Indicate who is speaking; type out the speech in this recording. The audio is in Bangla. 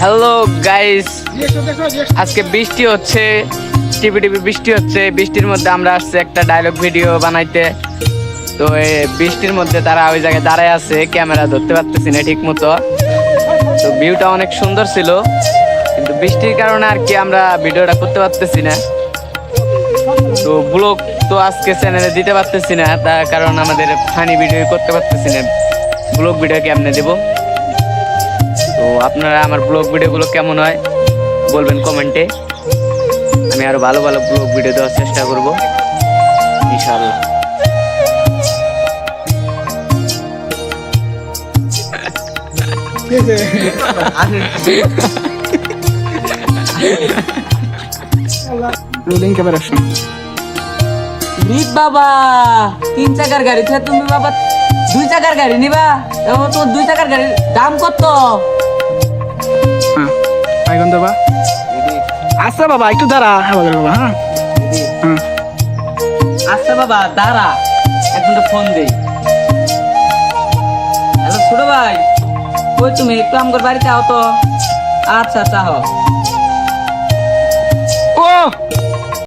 Speaker 1: হ্যালো গাইস, আজকে বৃষ্টি হচ্ছে, টিপি টিপি বৃষ্টি হচ্ছে। বৃষ্টির মধ্যে আমরা আসছি একটা ডায়লগ ভিডিও বানাইতে। তো এই বৃষ্টির মধ্যে তারা ওই জায়গায় দাঁড়ায় আছে, ক্যামেরা ধরতে পারতেছি না ঠিক মতো। তো ভিউটা অনেক সুন্দর ছিল, কিন্তু বৃষ্টির কারণে আর কি আমরা ভিডিওটা করতে পারতেছি না। তো ব্লগ তো আজকে চ্যানেলে দিতে পারতেছি না, তার কারণ আমাদের ফানি ভিডিও করতে পারতেছি না। ব্লগ ভিডিও কেমনে দেবো? তো আপনারা আমার ব্লগ ভিডিওগুলো কেমন হয় বলবেন কমেন্টে। আমি আরো ভালো ভালো ব্লগ ভিডিও দেওয়ার চেষ্টা করব ইনশাআল্লাহ।
Speaker 2: Rolling camera action.
Speaker 3: রিত বাবা 3 চাকার গাড়ি থেকে তুমি বাবা 2 চাকার গাড়ি নিবা? এখন তো 2 চাকার গাড়ির দাম কত?
Speaker 2: হ্যাঁ আইগন দেবা। আচ্ছা বাবা একটু দাঁড়া। হ্যাঁ বাবা হ্যাঁ হ্যাঁ
Speaker 3: আচ্ছা বাবা দাঁড়া, এখন তো ফোন দেই। হ্যালো ছোট ভাই, কই তুমি? একটু আমার বাড়িতে আও তো। আচ্ছা আচ্ছা,
Speaker 2: ও